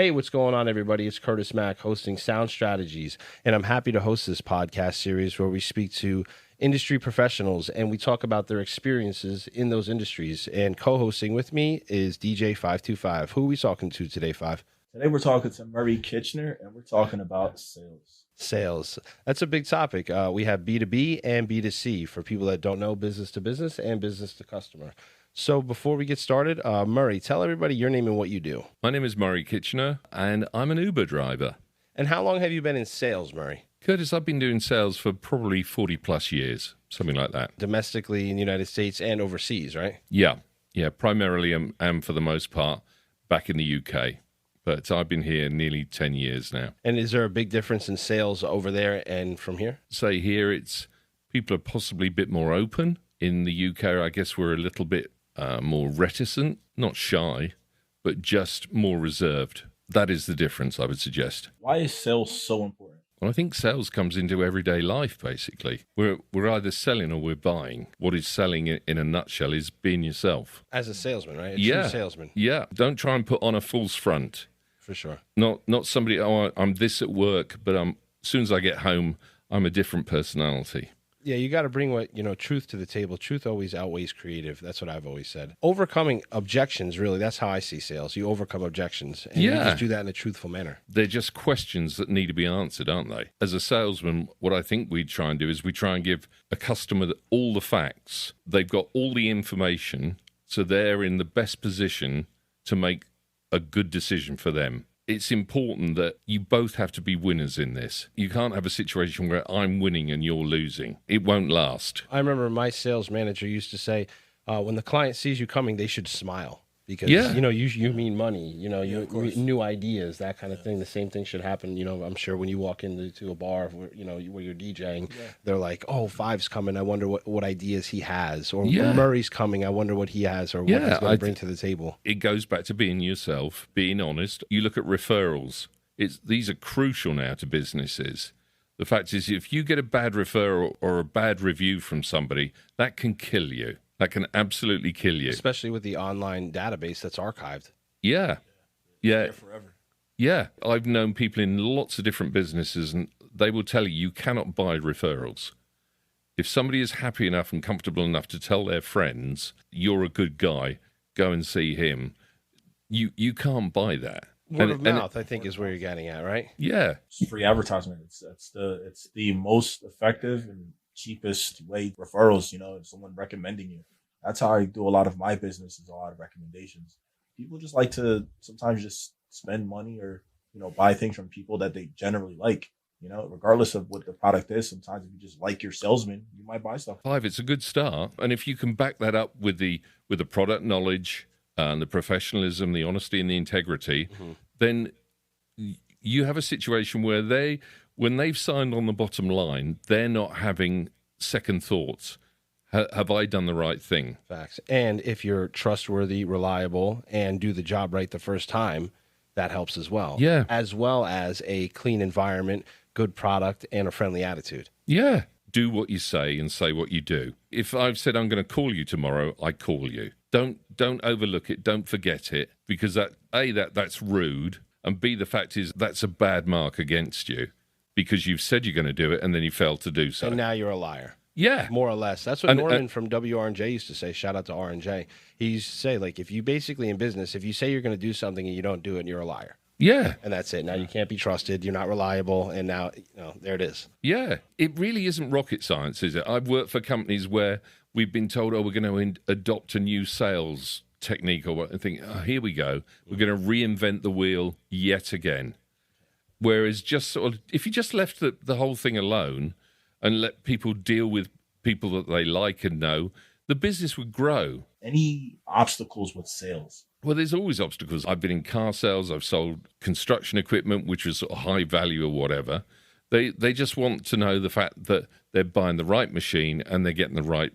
Hey, what's going on, everybody? It's Curtis Mack hosting Sound Strategies, and I'm happy to host this podcast series where we speak to industry professionals and we talk about their experiences in those industries. And co-hosting with me is DJ 525. Who are we talking to today, Five? Today we're talking to Murray Kitchener, and we're talking about sales. Sales. That's a big topic. We have B2B and B2C for people that don't know, business to business and business to customer. So before we get started, Murray, tell everybody your name and what you do. My name is Murray Kitchener, and I'm an Uber driver. And how long have you been in sales, Murray? Curtis, I've been doing sales for probably 40 plus years, something like that. Domestically in the United States and overseas, right? Yeah. Primarily and for the most part back in the UK. But I've been here nearly 10 years now. And is there a big difference in sales over there and from here? Say here, people are possibly a bit more open. In the UK, I guess we're a little bit more reticent, not shy, but just more reserved. That is the difference, I would suggest. Why is sales so important? Well, I think sales comes into everyday life, basically. We're either selling or we're buying. What is selling in a nutshell is being yourself. As a salesman, right? A true salesman. Yeah. Don't try and put on a false front. For sure. Not somebody, I'm this at work, but as soon as I get home, I'm a different personality. Yeah, you got to bring truth to the table. Truth always outweighs creative. That's what I've always said. Overcoming objections, really, that's how I see sales. You overcome objections, and you just do that in a truthful manner. They're just questions that need to be answered, aren't they? As a salesman, what I think we try and do is we try and give a customer all the facts. They've got all the information, so they're in the best position to make a good decision for them. It's important that you both have to be winners in this. You can't have a situation where I'm winning and you're losing. It won't last. I remember my sales manager used to say, when the client sees you coming, they should smile. Because, you mean money, you new ideas, that kind of thing. The same thing should happen, I'm sure when you walk into a bar where, where you're DJing, they're like, oh, Five's coming. I wonder what ideas he has. Or Murray's coming. I wonder what he has or what he's going to bring to the table. It goes back to being yourself, being honest. You look at referrals. These are crucial now to businesses. The fact is, if you get a bad referral or a bad review from somebody, that can kill you. That can absolutely kill you. Especially with the online database that's archived. Yeah. Forever. Yeah. I've known people in lots of different businesses, and they will tell you cannot buy referrals. If somebody is happy enough and comfortable enough to tell their friends, you're a good guy, go and see him, you can't buy that. Word of mouth, I think, is where you're getting at, right? Yeah. It's free advertisement. It's the most effective and cheapest way referrals, someone recommending you. That's how I do a lot of my business, is a lot of recommendations. People just like to sometimes just spend money or, buy things from people that they generally like, regardless of what the product is. Sometimes if you just like your salesman, you might buy stuff. Five, it's a good start. And if you can back that up with the product knowledge and the professionalism, the honesty and the integrity, then you have a situation where when they've signed on the bottom line, they're not having second thoughts. Have I done the right thing? Facts. And if you're trustworthy, reliable, and do the job right the first time, that helps as well. Yeah. As well as a clean environment, good product, and a friendly attitude. Yeah. Do what you say and say what you do. If I've said I'm going to call you tomorrow, I call you. Don't overlook it. Don't forget it, because that's rude, and B, the fact is that's a bad mark against you. Because you've said you're going to do it, and then you failed to do so. And now you're a liar. Yeah. More or less. That's what Norman from WRNJ used to say. Shout out to RNJ. He used to say, if you basically in business, if you say you're going to do something and you don't do it, you're a liar. Yeah. And that's it. Now you can't be trusted. You're not reliable. And now, there it is. Yeah. It really isn't rocket science, is it? I've worked for companies where we've been told, we're going to adopt a new sales technique, or what. I think, here we go. We're going to reinvent the wheel yet again. Whereas just sort of, if you just left the whole thing alone and let people deal with people that they like and know, the business would grow. Any obstacles with sales? Well, there's always obstacles. I've been in car sales. I've sold construction equipment, which was sort of high value or whatever. They just want to know the fact that they're buying the right machine and they're getting the right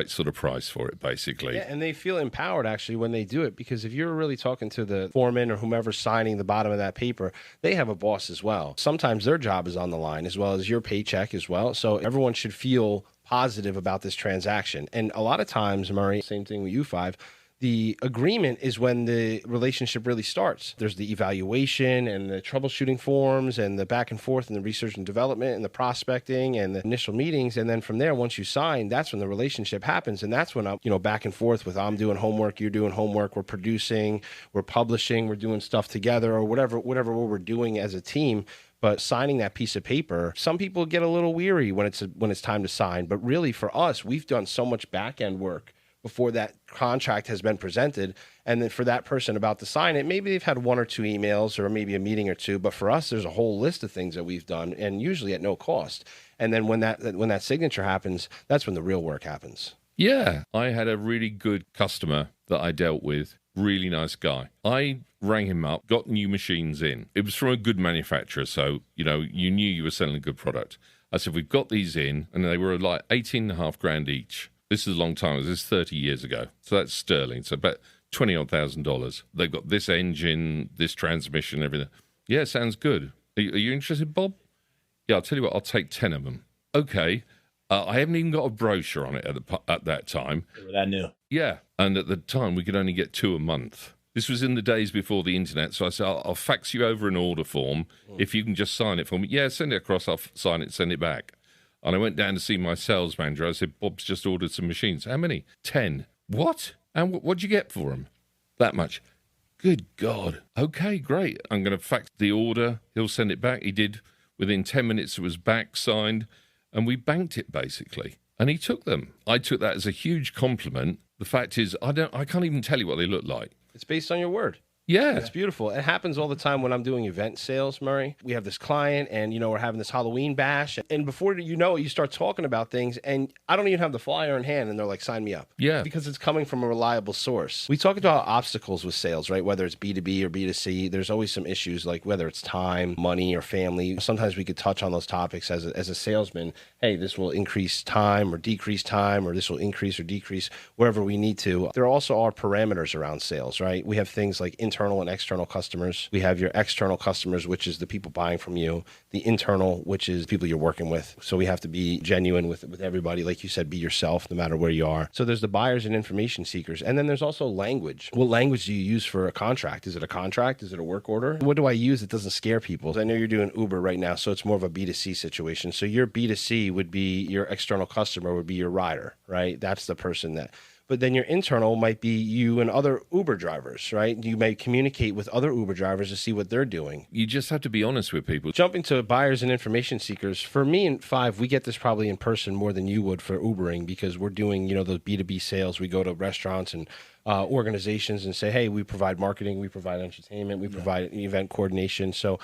sort of price for it, basically. Yeah, and they feel empowered, actually, when they do it, because if you're really talking to the foreman or whomever's signing the bottom of that paper, they have a boss as well. Sometimes their job is on the line, as well as your paycheck as well. So everyone should feel positive about this transaction. And a lot of times, Murray, same thing with you, Five, The agreement is when the relationship really starts. There's the evaluation and the troubleshooting forms and the back and forth and the research and development and the prospecting and the initial meetings. And then from there, once you sign, that's when the relationship happens. And that's when I'm, back and forth with I'm doing homework, you're doing homework, we're producing, we're publishing, we're doing stuff together or whatever we're doing as a team. But signing that piece of paper, some people get a little weary when it's time to sign. But really for us, we've done so much back end work before that contract has been presented. And then for that person about to sign it, maybe they've had one or two emails or maybe a meeting or two. But for us, there's a whole list of things that we've done, and usually at no cost. And then when that signature happens, that's when the real work happens. Yeah. I had a really good customer that I dealt with. Really nice guy. I rang him up, got new machines in. It was from a good manufacturer, so, you knew you were selling a good product. I said, we've got these in, and they were like 18.5 grand each. This is a long time. This is 30 years ago. So that's sterling. So about $20,000. They've got this engine, this transmission, everything. Yeah, sounds good. Are you interested, Bob? Yeah, I'll tell you what, I'll take 10 of them. Okay. I haven't even got a brochure on it at that time. They were that new. Yeah. And at the time, we could only get 2 a month. This was in the days before the internet. So I said, I'll fax you over an order form. If you can just sign it for me. Yeah, send it across. I'll sign it, send it back. And I went down to see my sales manager. I said, Bob's just ordered some machines. How many? 10. What? And what'd you get for them? That much. Good God. Okay, great. I'm going to fax the order. He'll send it back. He did. Within 10 minutes, it was back, signed, and we banked it, basically. And he took them. I took that as a huge compliment. The fact is, I can't even tell you what they look like. It's based on your word. Yeah. It's beautiful. It happens all the time when I'm doing event sales, Murray. We have this client and, we're having this Halloween bash. And before you know it, you start talking about things and I don't even have the flyer in hand and they're like, sign me up. Yeah. Because it's coming from a reliable source. We talk about obstacles with sales, right? Whether it's B2B or B2C, there's always some issues like whether it's time, money, or family. Sometimes we could touch on those topics as a salesman. Hey, this will increase time or decrease time, or this will increase or decrease wherever we need to. There also are parameters around sales, right? We have things like internal and external customers. We have your external customers, which is the people buying from you. The internal, which is people you're working with. So we have to be genuine with everybody. Like you said, be yourself no matter where you are. So there's the buyers and information seekers. And then there's also language. What language do you use for a contract? Is it a contract? Is it a work order? What do I use that doesn't scare people? I know you're doing Uber right now, so it's more of a B2C situation. So your B2C would be your external customer would be your rider, right? That's the person that... But then your internal might be you and other Uber drivers, right? You may communicate with other Uber drivers to see what they're doing. You just have to be honest with people. Jumping to buyers and information seekers, for me and Five, we get this probably in person more than you would for Ubering because we're doing, those B2B sales. We go to restaurants and organizations and say, hey, we provide marketing, we provide entertainment, we provide event coordination. So,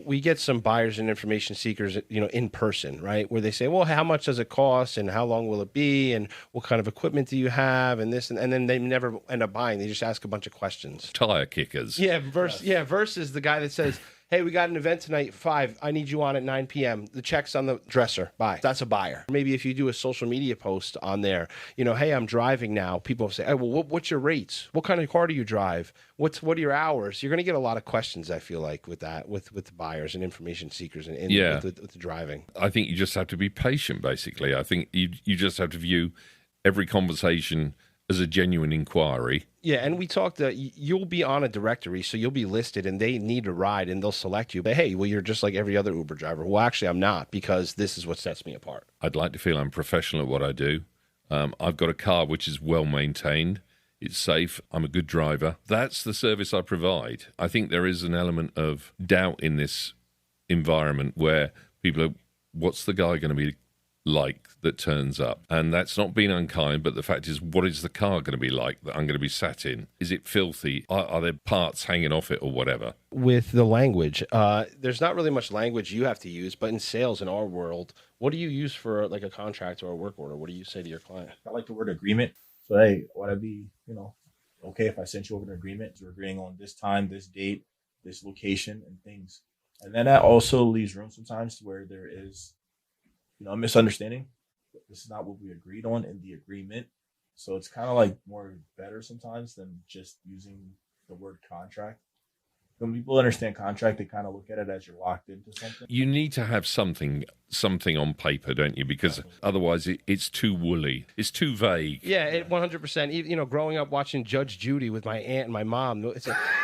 we get some buyers and information seekers, in person, right? Where they say, well, how much does it cost and how long will it be? And what kind of equipment do you have? And this, and then they never end up buying. They just ask a bunch of questions. Tire kickers. Yeah. Versus the guy that says, hey, we got an event tonight, 5. I need you on at 9 p.m. The check's on the dresser. Bye. That's a buyer. Maybe if you do a social media post on there, hey, I'm driving now. People say, hey, well, what's your rates? What kind of car do you drive? What are your hours? You're going to get a lot of questions, I feel like, with that, with the buyers and information seekers and with the driving. I think you just have to be patient, basically. I think you just have to view every conversation as a genuine inquiry. Yeah, and we talked, you'll be on a directory, so you'll be listed, and they need a ride, and they'll select you. But hey, well, you're just like every other Uber driver. Well, actually, I'm not, because this is what sets me apart. I'd like to feel I'm professional at what I do. I've got a car which is well maintained. It's safe. I'm a good driver. That's the service I provide. I think there is an element of doubt in this environment where people are, what's the guy going to be like that turns up? And that's not being unkind, but the fact is, what is the car going to be like that I'm going to be sat in? Is it filthy? Are there parts hanging off it or whatever? With the language, there's not really much language you have to use, but in sales in our world, what do you use for like a contract or a work order? What do you say to your client? I like the word agreement. So, hey, would I be, okay if I sent you over an agreement? So we're agreeing on this time, this date, this location and things. And then that also leaves room sometimes to where there is a misunderstanding. This is not what we agreed on in the agreement. So it's kind of like more better sometimes than just using the word contract. when people understand contract, they kind of look at it as you're locked into something. You need to have something on paper, don't you? Because otherwise it's too woolly. It's too vague. Yeah, 100%. You know, growing up watching Judge Judy with my aunt and my mom,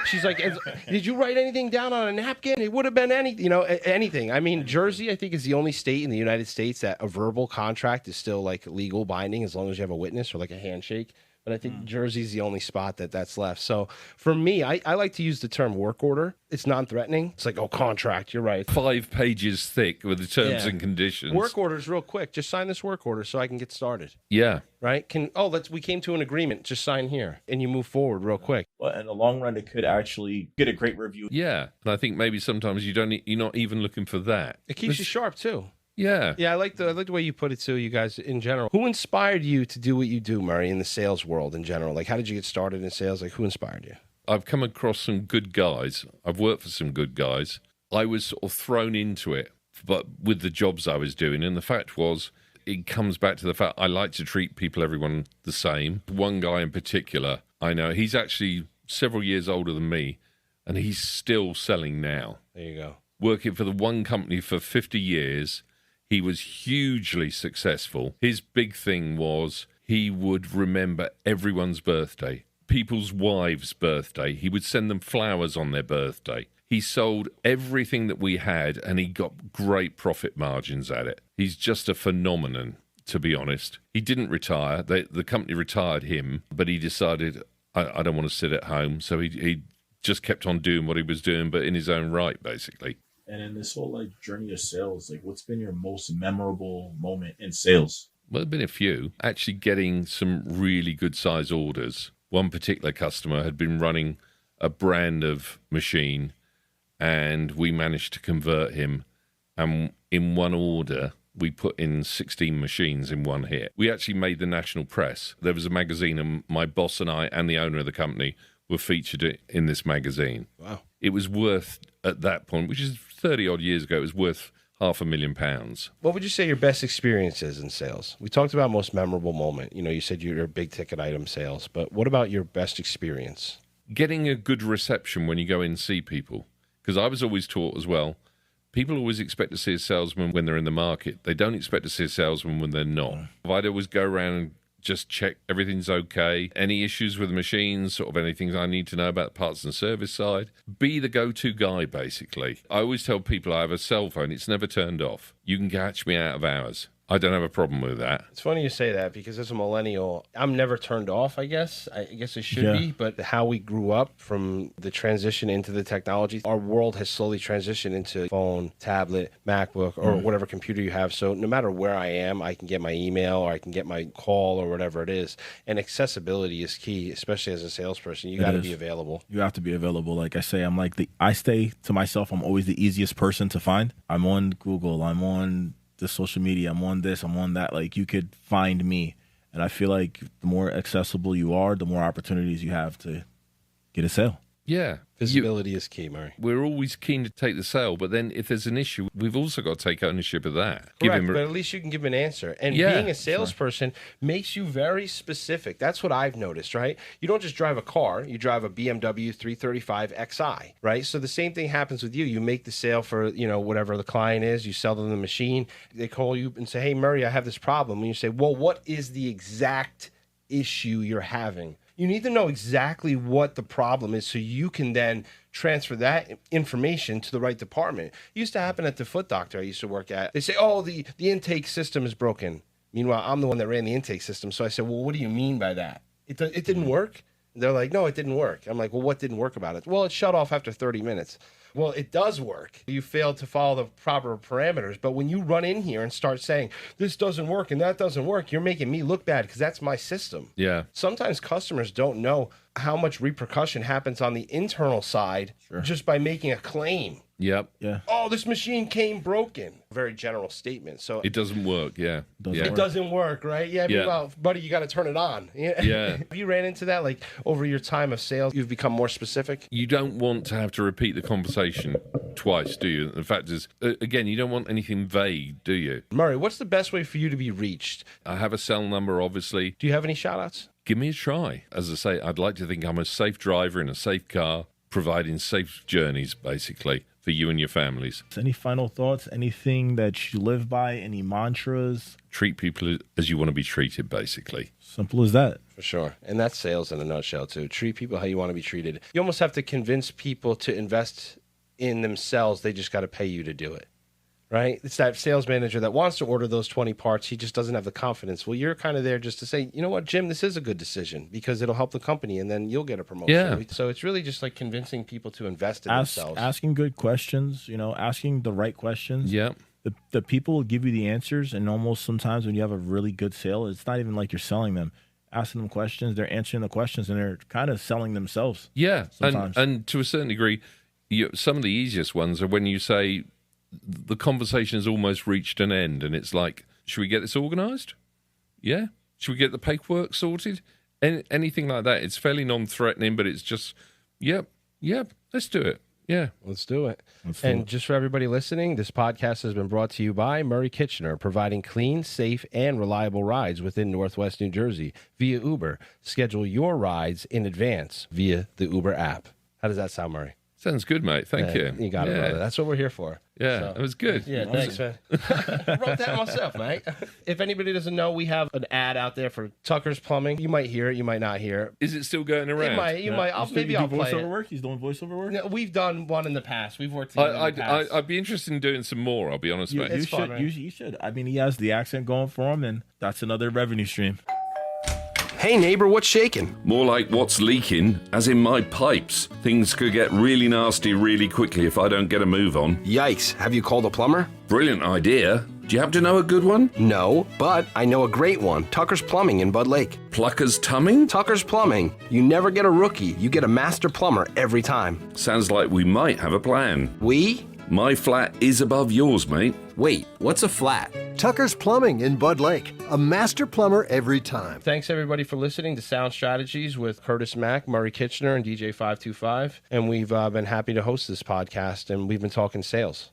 she's like, did you write anything down on a napkin? It would have been anything. I mean, Jersey, I think, is the only state in the United States that a verbal contract is still like legal binding as long as you have a witness or like a handshake. But I think Jersey's the only spot that's left. So for me, I like to use the term work order. It's non-threatening. It's like, oh, contract, you're right. 5 pages thick with the terms and conditions. Work order's real quick. Just sign this work order so I can get started. Yeah. Right? We came to an agreement. Just sign here. And you move forward real quick. Well, in the long run, it could actually get a great review. Yeah. And I think maybe sometimes you're not even looking for that. It keeps you sharp, too. Yeah. Yeah, I like the way you put it, too, you guys, in general. Who inspired you to do what you do, Murray, in the sales world in general? Like, how did you get started in sales? Like, who inspired you? I've come across some good guys. I've worked for some good guys. I was sort of thrown into it, but with the jobs I was doing. And the fact was, it comes back to the fact I like to treat everyone the same. One guy in particular, I know, he's actually several years older than me, and he's still selling now. There you go. Working for the one company for 50 years. He was hugely successful. His big thing was he would remember everyone's birthday, people's wives' birthday. He would send them flowers on their birthday. He sold everything that we had, and he got great profit margins at it. He's just a phenomenon, to be honest. He didn't retire. The company retired him, but he decided, I don't want to sit at home. So he just kept on doing what he was doing, but in his own right, basically. And in this whole journey of sales, what's been your most memorable moment in sales? Well, there've been a few. Actually getting some really good size orders. One particular customer had been running a brand of machine, and we managed to convert him. And in one order, we put in 16 machines in one hit. We actually made the national press. There was a magazine, and my boss and I and the owner of the company were featured in this magazine. Wow. It was worth, at that point, which is 30-odd years ago, it was worth £500,000. What would you say your best experience is in sales? We talked about most memorable moment. You know, you said you're a big ticket item sales, but what about your best experience? Getting a good reception when you go in and see people. Because I was always taught as well, people always expect to see a salesman when they're in the market. They don't expect to see a salesman when they're not. I'd always go around and just check everything's okay. Any issues with the machines, sort of anything I need to know about the parts and service side. Be the go-to guy, basically. I always tell people I have a cell phone. It's never turned off. You can catch me out of hours. I don't have a problem with that. It's funny you say that because as a millennial, I'm never turned off, I guess. I guess it should be. But how we grew up from the transition into the technology, our world has slowly transitioned into phone, tablet, MacBook, or whatever computer you have. So no matter where I am, I can get my email or I can get my call or whatever it is. And accessibility is key, especially as a salesperson. You got to be available. You have to be available. Like I say, I stay to myself. I'm always the easiest person to find. I'm on Google. I'm on the social media, I'm on this, I'm on that. You could find me. And I feel like the more accessible you are, the more opportunities you have to get a sale. Yeah. Visibility is key, Murray. We're always keen to take the sale, but then if there's an issue, we've also got to take ownership of that. Correct, but at least you can give an answer. And being a salesperson makes you very specific. That's what I've noticed, right? You don't just drive a car. You drive a BMW 335 Xi, right? So the same thing happens with you. You make the sale for, whatever the client is. You sell them the machine. They call you and say, hey, Murray, I have this problem. And you say, well, what is the exact issue you're having? You need to know exactly what the problem is so you can then transfer that information to the right department. It used to happen at the foot doctor I used to work at. They say, oh, the intake system is broken. Meanwhile, I'm the one that ran the intake system. So I said, well, what do you mean by that? It didn't work? They're like, no, it didn't work. I'm like, well, what didn't work about it? Well, it shut off after 30 minutes. Well, it does work. You failed to follow the proper parameters. But when you run in here and start saying, this doesn't work and that doesn't work, you're making me look bad because that's my system. Yeah. Sometimes customers don't know how much repercussion happens on the internal side just by making a claim. Yep. Yeah. Oh, this machine came broken. Very general statement. So it doesn't work. Yeah. It doesn't work, right? Yeah. Well, buddy, you got to turn it on. Yeah. Have you ran into that? Over your time of sales, you've become more specific? You don't want to have to repeat the conversation twice, do you? The fact is, again, you don't want anything vague, do you? Murray, what's the best way for you to be reached? I have a cell number, obviously. Do you have any shout-outs? Give me a try. As I say, I'd like to think I'm a safe driver in a safe car, providing safe journeys, basically, for you and your families. Any final thoughts? Anything that you live by? Any mantras? Treat people as you want to be treated, basically. Simple as that. For sure. And that's sales in a nutshell, too. Treat people how you want to be treated. You almost have to convince people to invest in themselves. They just got to pay you to do it, right? It's that sales manager that wants to order those 20 parts. He just doesn't have the confidence. Well, you're kind of there just to say, you know what, Jim, this is a good decision because it'll help the company and then you'll get a promotion. Yeah. So it's really just like convincing people to invest in themselves. Asking good questions, asking the right questions. Yeah. The people will give you the answers, and almost sometimes when you have a really good sale, it's not even like you're selling them. Asking them questions, they're answering the questions, and they're kind of selling themselves. Yeah, sometimes. and to a certain degree, some of the easiest ones are when you say the conversation has almost reached an end, and it's like, should we get this organised? Yeah. Should we get the paperwork sorted? Anything like that. It's fairly non-threatening, but it's just, yep, let's do it. Yeah. Let's do it. Just for everybody listening, this podcast has been brought to you by Murray Kitchener, providing clean, safe, and reliable rides within Northwest New Jersey via Uber. Schedule your rides in advance via the Uber app. How does that sound, Murray? Sounds good, mate. Thank you. You got it, brother. That's what we're here for. Yeah, that was good. Yeah, thanks, man. I wrote that myself, mate. If anybody doesn't know, we have an ad out there for Tucker's Plumbing. You might hear it, you might not hear it. Is it still going around? You might. Maybe I'll play it. Work? He's doing voiceover work? No, we've done one in the past. We've worked together in the past. I'd be interested in doing some more, I'll be honest, mate. It's fun, right? You should. I mean, he has the accent going for him, and that's another revenue stream. Hey, neighbor, what's shaking? More like what's leaking, as in my pipes. Things could get really nasty really quickly if I don't get a move on. Yikes. Have you called a plumber? Brilliant idea. Do you happen to know a good one? No, but I know a great one. Tucker's Plumbing in Bud Lake. Plucker's Tumming? Tucker's Plumbing. You never get a rookie. You get a master plumber every time. Sounds like we might have a plan. We? My flat is above yours, mate. Wait, what's a flat? Tucker's Plumbing in Bud Lake. A master plumber every time. Thanks, everybody, for listening to Sound Strategies with Curtis Mack, Murray Kitchener, and DJ525. And we've been happy to host this podcast, and we've been talking sales.